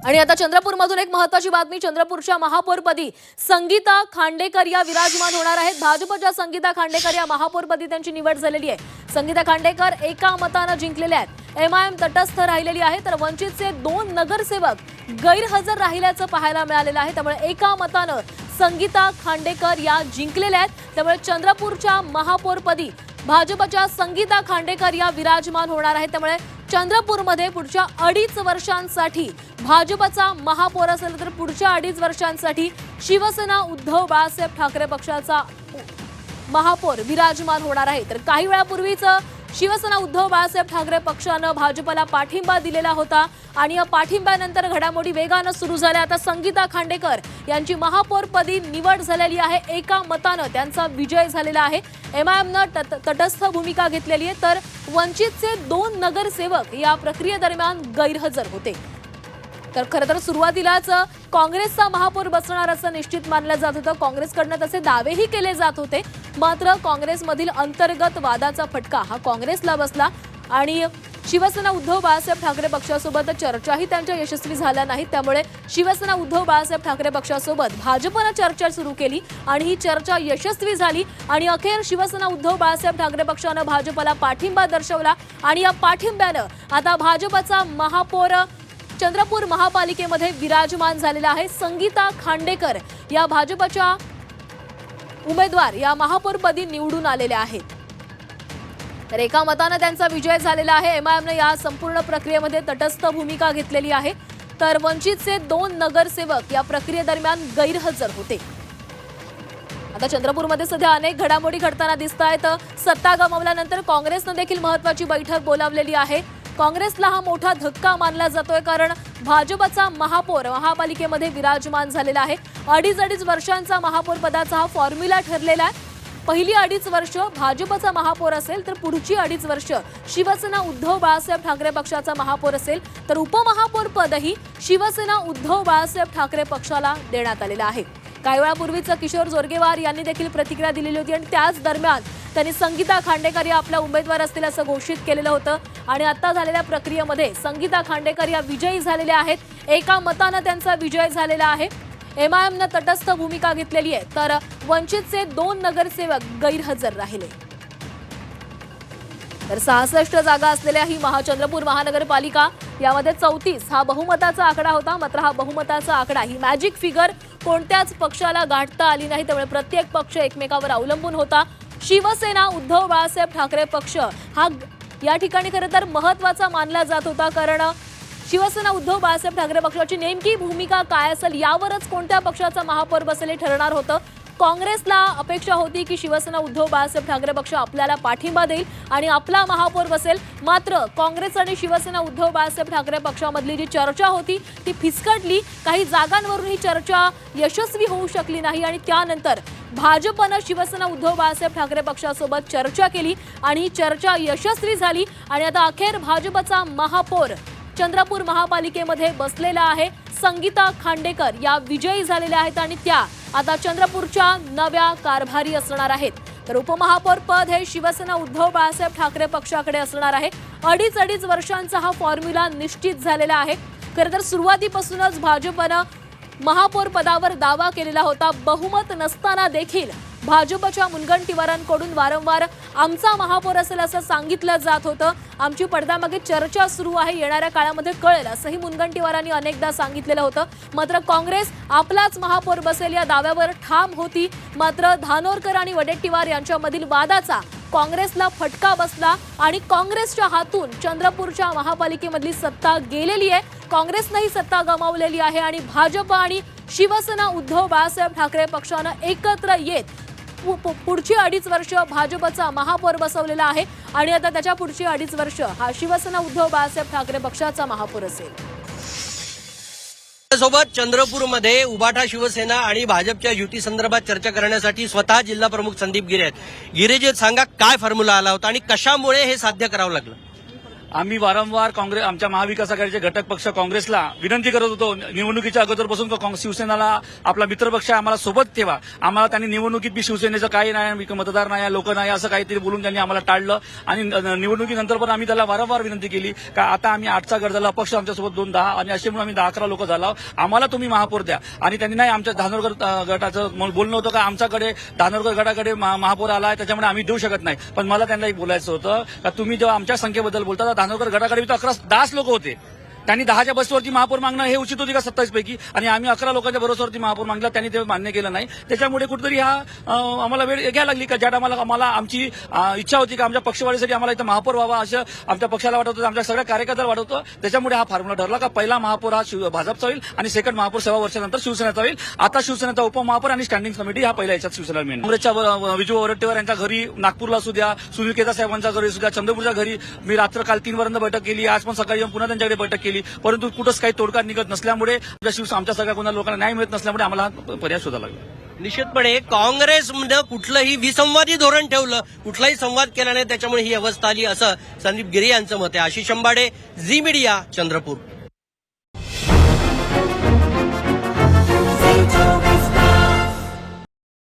आणि आता चंद्रपूरमधून एक महत्त्वाची बातमी। चंद्रपूरच्या महापौरपदी संगीता खांडेकर या विराजमान होणार आहेत। भाजपच्या संगीता खांडेकर या महापौरपदी त्यांची निवड झालेली आहे। संगीता खांडेकर एका मताने जिंकलेल्या आहेत। एमआयएम तटस्थ राहिलेली आहे, तर वंचितचे 2 नगरसेवक गैरहजर राहिल्याचं पाहायला मिळालेलं आहे। त्यामुळे एका मताने संगीता खांडेकर या जिंकलेल्या आहेत। त्यामुळे चंद्रपूरच्या महापौरपदी भाजपच्या संगीता खांडेकर या विराजमान होणार आहेत। त्यामुळे चंद्रपूरमध्ये पुढच्या 2.5 वर्षांसाठी भाजपचा महापौर असेल, तर पुढच्या 2.5 वर्षांसाठी शिवसेना उद्धव बाळासाहेब ठाकरे पक्षाचा महापौर विराजमान होणार आहे। तर काही वेळापूर्वीच शिवसेना उद्धव बाळासाहेब ठाकरे पक्षाने भाजपला पाठिंबा दिलेला होता आणि या पाठिंब्यानंतर घडामोडी वेगाने सुरू झाल्या। आता संगीता खांडेकर यांची महापौरपदी निवड झालेली आहे। एका मताने त्यांचा विजय झालेला आहे। एमआयएमने तटस्थ भूमिका घेतलेली आहे, तर वंचितचे 2 नगरसेवक या प्रक्रियेदरम्यान गैरहजर होते। तर खरं तर सुरुवातीलाच काँग्रेसचा महापौर बसणार असं निश्चित मानलं जात होतं। काँग्रेसकडून तसे दावेही केले जात होते, मात्र काँग्रेसमधील अंतर्गत वादाचा फटका हा काँग्रेसला बसला आणि शिवसेना उद्धव बाळासाहेब ठाकरे पक्षासोबत चर्चाही त्यांच्या यशस्वी झाल्या नाहीत। त्यामुळे शिवसेना उद्धव बाळासाहेब ठाकरे पक्षासोबत भाजपने चर्चा सुरू केली आणि ही चर्चा यशस्वी झाली आणि अखेर शिवसेना उद्धव बाळासाहेब ठाकरे पक्षाने भाजपला पाठिंबा दर्शवला आणि या पाठिंब्याने आता भाजपचा महापौर चंद्रपूर महापालिकेमध्ये विराजमान झालेला आहे। संगीता खांडेकर या भाजपच्या उमेदवार या महापौरपदी निवडून आलेल्या आहेत। तर एका मताने त्यांचा विजय झालेला आहे। एमआयएमने या संपूर्ण प्रक्रियेमध्ये तटस्थ भूमिका घेतलेली आहे, तर वंचितचे 2 नगरसेवक या प्रक्रियेदरम्यान गैरहजर होते। आता चंद्रपूरमध्ये सध्या अनेक घडामोडी घडताना दिसत आहेत। सत्ता गमावल्यानंतर काँग्रेसने देखील महत्त्वाची बैठक बोलावलेली आहे। काँग्रेसला हा मोठा धक्का मानला जातोय, कारण भाजपचा महापौर महापालिकेमध्ये विराजमान झालेला आहे। 2.5 वर्षांचा महापौर पदाचा हा फॉर्म्युला ठरलेला आहे। पहिली 2.5 वर्ष भाजपचा महापौर असेल, तर पुढची 2.5 वर्ष शिवसेना उद्धव बाळासाहेब ठाकरे पक्षाचा महापौर असेल, तर उपमहापौर पदही शिवसेना उद्धव बाळासाहेब ठाकरे पक्षाला देण्यात आलेलं आहे। काही वेळापूर्वीच किशोर जोरगेवार यांनी देखील प्रतिक्रिया दिलेली होती आणि त्याच दरम्यान त्यांनी संगीता खांडेकर या आपला उमेदवार असतील असं घोषित केलेलं होतं आणि आता झालेल्या प्रक्रियेमध्ये संगीता खांडेकर या विजयी झालेल्या आहेत। एका मताने त्यांचा विजय झालेला आहे। एमआयएमने तटस्थ भूमिका घेतलेली आहे, तर वंचितचे 2 नगरसेवक गैरहजर राहिले। तर 66 जागा असलेल्या ही चंद्रपूर महानगरपालिका यामध्ये 34 हा बहुमताचा आकडा होता, मात्र हा बहुमताचा आकडा ही मॅजिक फिगर कोणत्याच पक्षाला गाठता आली नाही। त्यामुळे प्रत्येक पक्ष एकमेकावर अवलंबून होता। शिवसेना उद्धव बाळासाहेब ठाकरे पक्ष हा या ठिकाणी खरं तर महत्त्वाचा मानला जात होता, कारण शिवसेना उद्धव बाळासाहेब ठाकरे पक्षाची नेमकी भूमिका काय असेल यावरच कोणत्या पक्षाचा महापौर बसेल हे ठरणार होतं। काँग्रेसला अपेक्षा होती की शिवसेना उद्धव बाळासाहेब ठाकरे पक्ष आपल्याला पाठिंबा देईल आणि आपला महापौर बसेल, मात्र काँग्रेस आणि शिवसेना उद्धव बाळासाहेब ठाकरे पक्षामधली जी चर्चा होती ती फिसकटली। काही जागांवरून ही चर्चा यशस्वी होऊ शकली नाही आणि त्यानंतर भाजपने शिवसेना उद्धव बाळासाहेब ठाकरे पक्षासोबत चर्चा केली आणि ही चर्चा यशस्वी झाली आणि आता अखेर भाजपचा महापौर चंद्रपूर महापालिकेमध्ये बसलेला आहे। संगीता खांडेकर या विजयी झालेल्या आहेत आणि त्या आता चंद्रपूरच्या नव्या कारभारी असणार आहेत। तर उपमहापौर पद हे शिवसेना उद्धव बाळासाहेब ठाकरे पक्षाकडे असणार आहे। 2.5 वर्षांचा हा फॉर्म्युला निश्चित झालेला आहे। खरं तर सुरुवातीपासूनच भाजपने महापौर पदावर दावा केलेला होता। बहुमत नसताना देखील भाजपच्या मुनगंटीवारांकडून वारंवार आमचा महापौर असेल असं सांगितलं जात होतं। आमची पडद्यामागे चर्चा सुरू आहे, येणाऱ्या काळामध्ये कळेल असंही मुनगंटीवारांनी अनेकदा सांगितलेलं होतं। मात्र काँग्रेस आपलाच महापौर बसेल या दाव्यावर ठाम होती, मात्र धानोरकर आणि वडेट्टीवार यांच्यामधील वादाचा काँग्रेसला फटका बसला आणि काँग्रेसच्या हातून चंद्रपूरच्या महापालिकेमधली सत्ता गेलेली आहे। काँग्रेसनेही सत्ता गमावलेली आहे आणि भाजप आणि शिवसेना उद्धव बाळासाहेब ठाकरे पक्षानं एकत्र येत पुढची 2.5 वर्ष भाजपचा महापौर बसवलेला आहे आणि आता त्याच्या पुढची 2.5 वर्ष हा शिवसेना उद्धव बाळासाहेब ठाकरे पक्षाचा महापौर असेल। सोबत चंद्रपूरमध्ये उबाठा शिवसेना आणि भाजपच्या युती संदर्भात चर्चा करण्यासाठी स्वतः जिल्हा प्रमुख संदीप गिरे आहेत। गिरेजी सांगा, काय फॉर्म्युला आला होता आणि कशामुळे हे साध्य करावं लागलं? आम्ही वारंवार काँग्रेस आमच्या महाविकास आघाडीचे घटक पक्ष काँग्रेसला विनंती करत होतो, निवडणुकीच्या अगोदरपासून शिवसेनेला आपला मित्रपक्ष आम्हाला सोबत ठेवा. आम्हाला त्यांनी निवडणुकीत बी शिवसेनेचं काही नाही, मतदार नाही, लोक नाही असं काहीतरी बोलून त्यांनी आम्हाला टाळलं. आणि निवडणुकीनंतर पण आम्ही त्याला वारंवार विनंती केली का आता आम्ही 8चा गट झाला, पक्ष आमच्यासोबत 2 10 आणि असे म्हणून आम्ही 10-11 लोक झालो, आम्हाला तुम्ही महापौर द्या. आणि त्यांनी नाही, आमच्या धानोरकर गटाचं बोलणं होतं का आमच्याकडे धानोरकर गटाकडे महापौर आला आहे त्याच्यामुळे आम्ही देऊ शकत नाही. पण मला त्यांना एक बोलायचं होतं का तुम्ही जेव्हा आमच्या संख्येबद्दल बोलता, धानोरकर गटाकडे 10 लोक होते. त्यांनी 10च्या बसवरती महापौर मागणं हे उचित होती का 27 पैकी, आणि आम्ही 11 लोकांच्या बरोबरवरती महापौर मागला, त्यांनी ते मान्य केलं नाही. त्याच्यामुळे कुठेतरी आम्हाला वेळ घ्यायला लागली का ज्या टायमाला आम्हाला आमची इच्छा होती का आमच्या पक्षवाढीसाठी आम्हाला इथं महापौर व्हावा असं आमच्या पक्षाला वाटत होतं, आमच्या सगळ्या कार्यकर्त्याला वाटत होतं. त्याच्यामुळे हा फॉर्म्युला ठरला का पहिला महापौर हा भाजपचा होईल आणि सेकंड महापौर 6 वर्षानंतर शिवसेनेचा होईल. आता शिवसेनेचा उपमहापौर आणि स्टँडिंग कमिटी हा पहिल्या याच्यात शिवसेनेला मिळेल. काँग्रेसच्या विजू वरट्टेवार यांच्या घरी नागपूरला असू द्या, सुनील केदार साहेबांच्या घरी असू द्या, चंद्रपूरच्या घरी मी रात्र काल 3 वाजता बैठक केली, आज पण सकाळी येऊन पुन्हा त्यांच्याकडे बैठक केली, परंतु कुठंच काही तोडगा निघत नसल्यामुळे आमच्या सगळ्या कोणा लोकांना न्याय मिळत नसल्यामुळे आम्हाला हा पर्याय शोधावा लागला. निश्चितपणे काँग्रेसमध्ये कुठलंही विसंवादी धोरण ठेवलं, कुठलाही संवाद केला नाही, त्याच्यामुळे ही अवस्था आली असं संदीप गिरे यांचं मत आहे. Ashish Ambade, Zee media, Chandrapur.